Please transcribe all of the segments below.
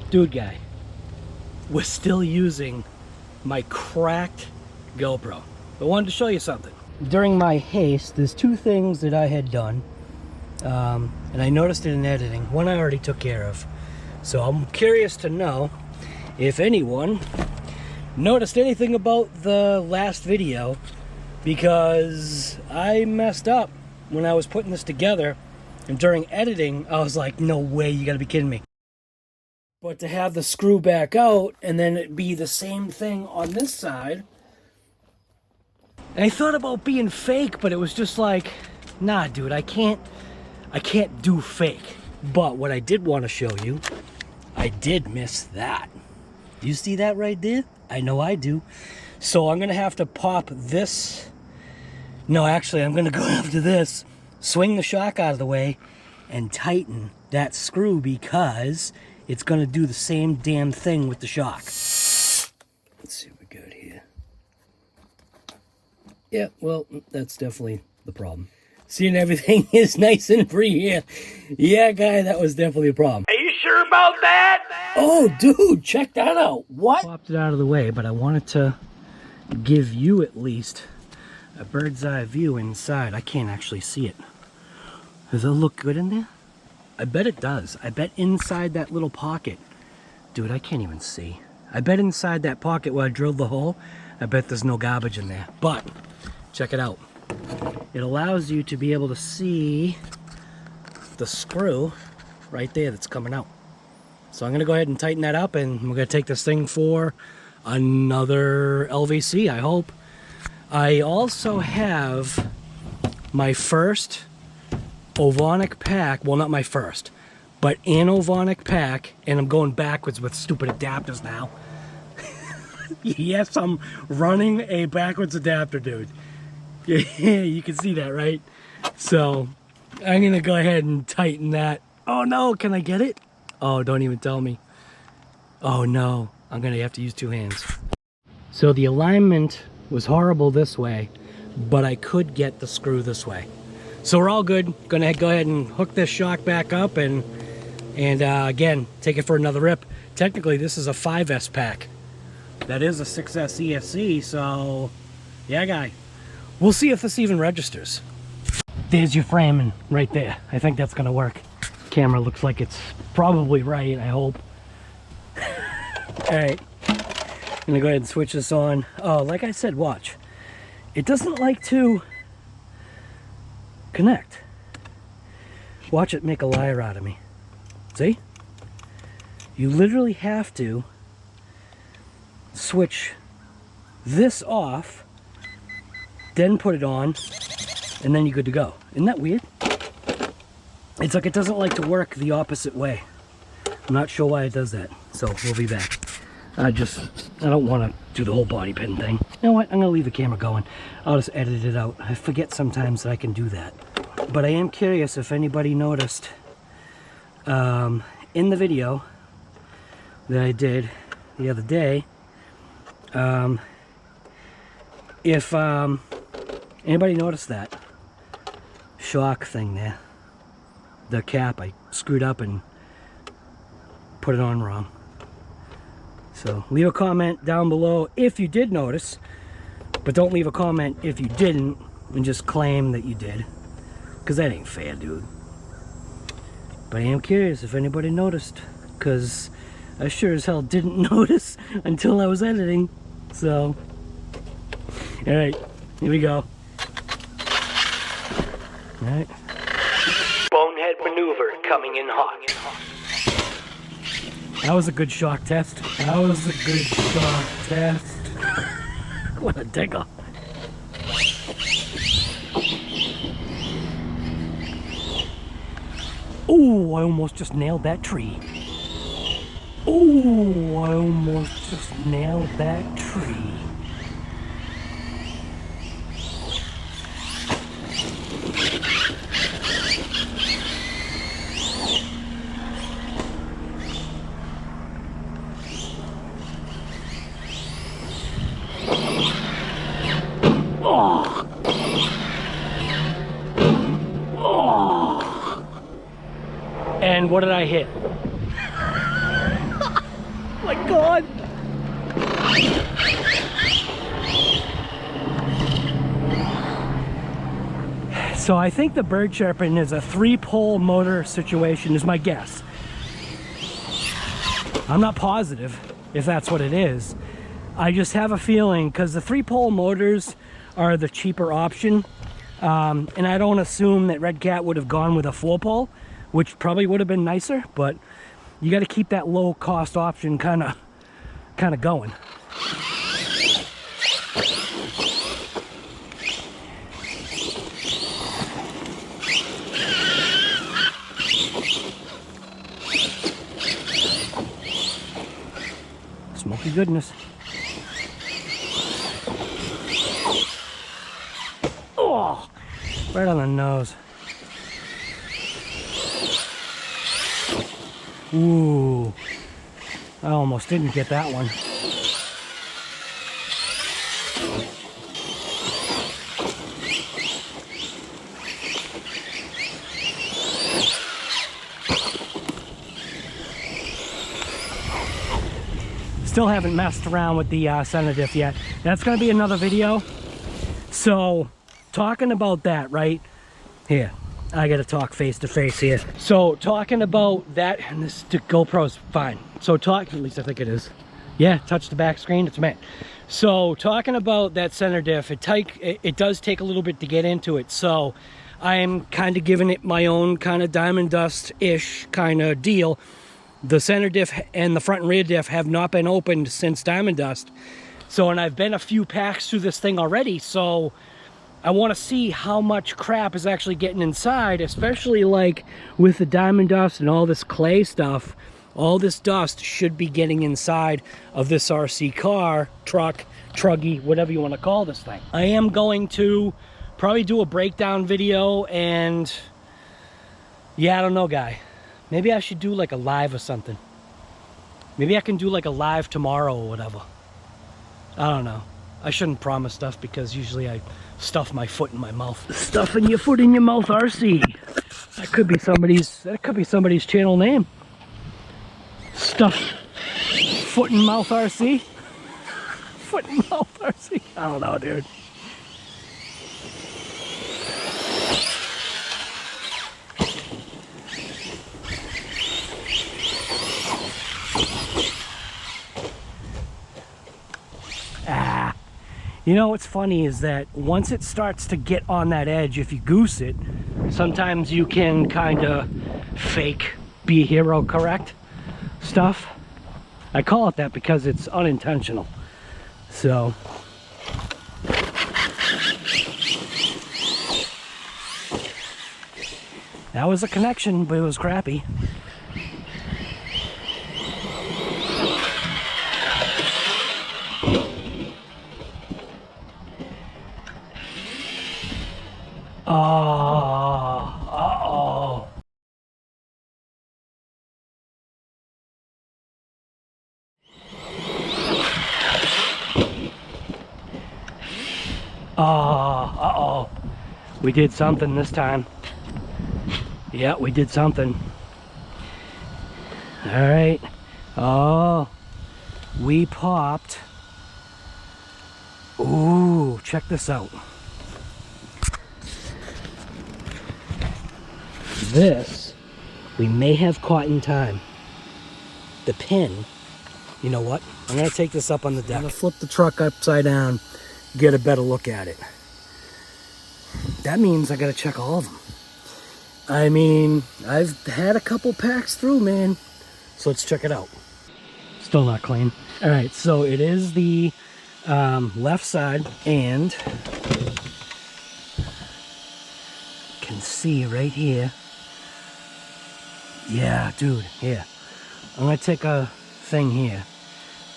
Dude guy, we're still using my cracked GoPro. I wanted to show you something. During my haste, there's two things that I had done, and I noticed it in editing. One I already took care of. So I'm curious to know if anyone noticed anything about the last video, because I messed up when I was putting this together, and during editing I was like, no way, you gotta be kidding me. But to have the screw back out and then it be the same thing on this side, and I thought about being fake, but it was just like, nah dude, I can't do fake. But what I did want to show you, I did miss that. You see that right there? I know I do. So I'm gonna have to pop this. No, actually, I'm gonna go after this, swing the shock out of the way, and tighten that screw, because it's gonna do the same damn thing with the shock. Let's see what we got here. Yeah, well, that's definitely the problem. Seeing everything is nice and free here. Yeah, guy, that was definitely a problem. Are you sure about that? Oh, dude, check that out. What? Popped it out of the way, but I wanted to give you at least a bird's eye view inside. I can't actually see it. Does it look good in there? I bet it does. I bet inside that little pocket. Dude, I can't even see. I bet inside that pocket where I drilled the hole, I bet there's no garbage in there. But, check it out. It allows you to be able to see the screw right there that's coming out. So I'm going to go ahead and tighten that up, and we're going to take this thing for another LVC, I hope. I also have my first Ovonic pack. Well, not my first, but an Ovonic pack, and I'm going backwards with stupid adapters now. Yes, I'm running a backwards adapter, dude. Yeah, you can see that, right? So I'm gonna go ahead and tighten that. Oh no, can I get it? Oh, don't even tell me. Oh no, I'm gonna have to use two hands. So the alignment was horrible this way, but I could get the screw this way. So we're all good. Gonna go ahead and hook this shock back up and again, take it for another rip. Technically, this is a 5S pack. That is a 6S ESC, so yeah, guy. We'll see if this even registers. There's your framing right there. I think that's gonna work. Camera looks like it's probably right, I hope. All right, I'm gonna go ahead and switch this on. Oh, like I said, watch. It doesn't like to connect. Watch it make a liar out of me. See? You literally have to switch this off, then put it on, and then you're good to go. Isn't that weird? It's like it doesn't like to work the opposite way. I'm not sure why it does that. So we'll be back. I don't want to do the whole body pin thing. You know what? I'm going to leave the camera going. I'll just edit it out. I forget sometimes that I can do that. But I am curious if anybody noticed in the video that I did the other day, if anybody noticed that shock thing there, the cap I screwed up and put it on wrong. So leave a comment down below if you did notice, but don't leave a comment if you didn't and just claim that you did, because that ain't fair, dude. But I am curious if anybody noticed, because I sure as hell didn't notice until I was editing. So alright, here we go. Alright. Bonehead maneuver coming in hot. That was a good shock test. That was a good shock test. What a digger. Oh, I almost just nailed that tree. Oh, I almost just nailed that tree. Oh. Oh. And what did I hit? on. So I think the bird chirping is a 3-pole motor situation is my guess. I'm not positive if that's what it is. I just have a feeling because the 3-pole motors are the cheaper option. And I don't assume that Redcat would have gone with a 4-pole, which probably would have been nicer, but you got to keep that low cost option kind of going. Smoky goodness. Oh, right on the nose. Ooh, I almost didn't get that one. Still haven't messed around with the center diff yet. That's going to be another video. So, talking about that, right here. I gotta talk face to face here. So talking about that, and this GoPro's fine. So at least I think it is. Yeah, touch the back screen, it's meant. So talking about that center diff, it does take a little bit to get into it. So I am kind of giving it my own kind of diamond dust-ish kind of deal. The center diff and the front and rear diff have not been opened since diamond dust. So, and I've been a few packs through this thing already, so I want to see how much crap is actually getting inside, especially like with the diamond dust and all this clay stuff. All this dust should be getting inside of this RC car, truck, truggy, whatever you want to call this thing. I am going to probably do a breakdown video, and yeah, I don't know, guy. Maybe I should do like a live or something. Maybe I can do like a live tomorrow or whatever. I don't know. I shouldn't promise stuff because usually I stuff my foot in my mouth. Stuffing your foot in your mouth, RC. That could be somebody's channel name. Stuff foot and mouth RC. Foot and mouth RC. I don't know, dude. You know what's funny is that once it starts to get on that edge, if you goose it, sometimes you can kind of fake be a hero correct stuff. I call it that because it's unintentional. So that was a connection, but it was crappy. Uh-oh. Uh-oh. We did something this time. Yeah, we did something. All right. Oh, we popped. Ooh, check this out. This we may have caught in time. The pin, you know what? I'm gonna take this up on the deck. I'm gonna flip the truck upside down, get a better look at it. That means I gotta check all of them. I mean, I've had a couple packs through, man. So let's check it out. Still not clean. All right, so it is the left side, and can see right here. Yeah, dude, here. I'm gonna take a thing here.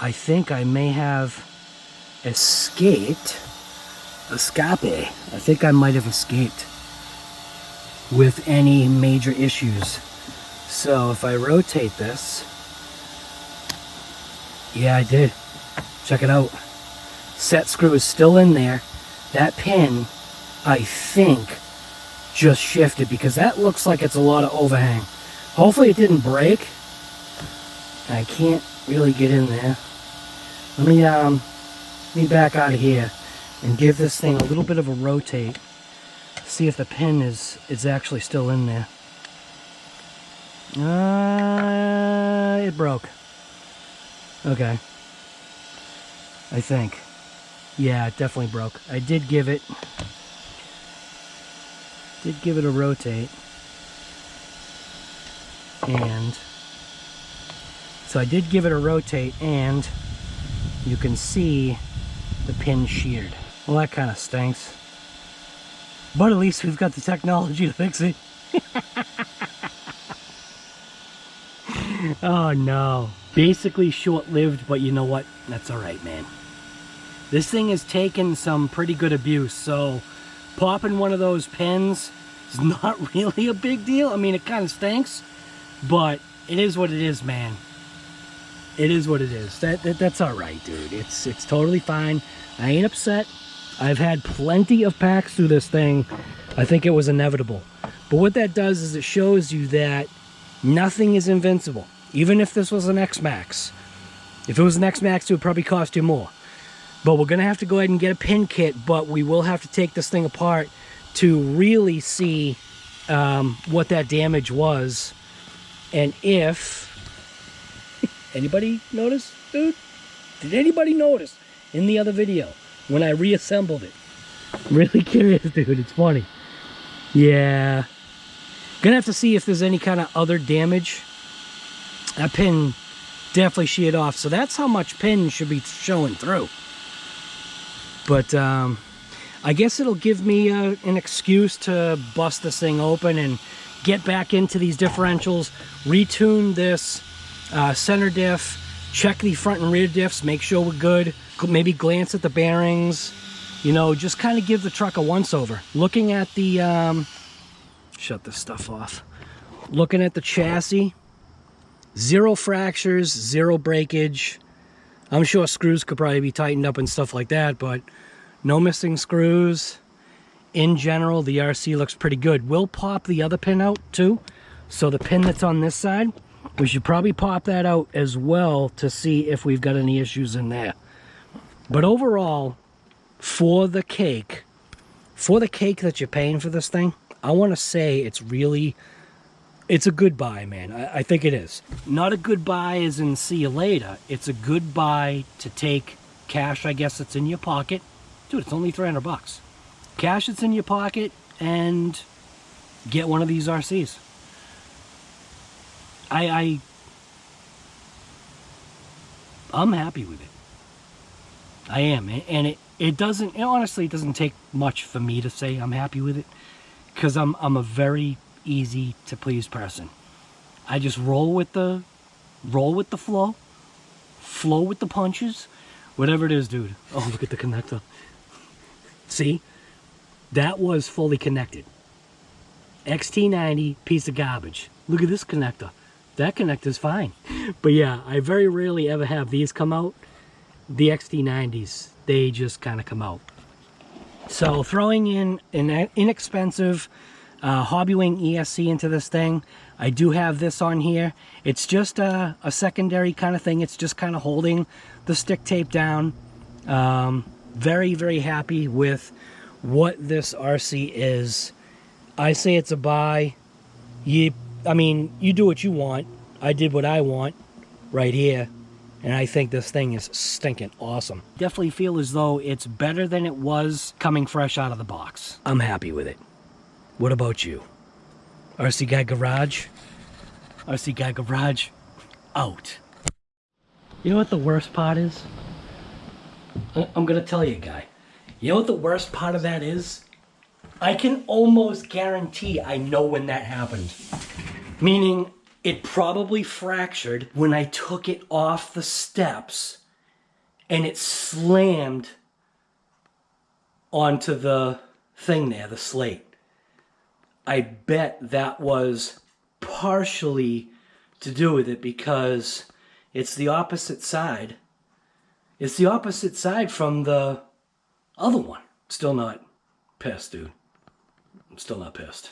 I think I may have escaped. I think I might have escaped with any major issues. So if I rotate this, yeah, I did. Check it out. Set screw is still in there. That pin, I think, just shifted because that looks like it's a lot of overhang. Hopefully it didn't break. I can't really get in there. Let me back out of here and give this thing a little bit of a rotate. See if the pin is actually still in there. It broke. Okay. I think. Yeah, it definitely broke. I did give it a rotate. And so I did give it a rotate, and you can see the pin sheared. Well, that kind of stinks. But at least we've got the technology to fix it. Oh no. Basically short-lived, but you know what? That's alright, man. This thing has taken some pretty good abuse, so popping one of those pins is not really a big deal. I mean, it kind of stinks, but it is what it is, man. It is what it is. That's alright, dude. It's totally fine. I ain't upset. I've had plenty of packs through this thing. I think it was inevitable. But what that does is it shows you that nothing is invincible. Even if this was an X-Max. If it was an X-Max, it would probably cost you more. But we're going to have to go ahead and get a pin kit, but we will have to take this thing apart to really see what that damage was. And if... Anybody notice, dude? Did anybody notice in the other video when I reassembled it? I'm really curious, dude. It's funny. Yeah. Gonna have to see if there's any kind of other damage. That pin definitely sheared off, so that's how much pin should be showing through. But I guess it'll give me an excuse to bust this thing open and get back into these differentials, retune this center diff, check the front and rear diffs, make sure we're good, maybe glance at the bearings, you know, just kind of give the truck a once-over. Looking at the, shut this stuff off. Looking at the chassis, 0 fractures, 0 breakage. I'm sure screws could probably be tightened up and stuff like that, but no missing screws. In general, the RC looks pretty good. We'll pop the other pin out too. So the pin that's on this side, we should probably pop that out as well to see if we've got any issues in there. But overall, for the cake that you're paying for this thing, I want to say it's a good buy, man. I think it is. Not a good buy as in see you later. It's a good buy to take cash, I guess, that's in your pocket. Dude, it's only 300 bucks. Cash that's in your pocket and get one of these RCs. I'm happy with it. I am. And it honestly doesn't take much for me to say I'm happy with it, because I'm a very easy to please person. I just roll with the flow with the punches, whatever it is, dude. Oh, look at the connector. See, that was fully connected. XT90 piece of garbage. Look at this connector. That connector's fine. But yeah, I very rarely ever have these come out. The XT90s, they just kind of come out. So throwing in an inexpensive Hobbywing ESC into this thing. I do have this on here. It's just a secondary kind of thing. It's just kind of holding the stick tape down. Very, very happy with what this RC is. I say it's a buy. I mean, you do what you want. I did what I want right here. And I think this thing is stinking awesome. Definitely feel as though it's better than it was coming fresh out of the box. I'm happy with it. What about you? RC Guy Garage? RC Guy Garage out. You know what the worst part is? I'm gonna tell you, guy. You know what the worst part of that is? I can almost guarantee I know when that happened. Meaning, it probably fractured when I took it off the steps and it slammed onto the thing there, the slate. I bet that was partially to do with it because it's the opposite side. It's the opposite side from the other one. Still not pissed, dude. I'm still not pissed.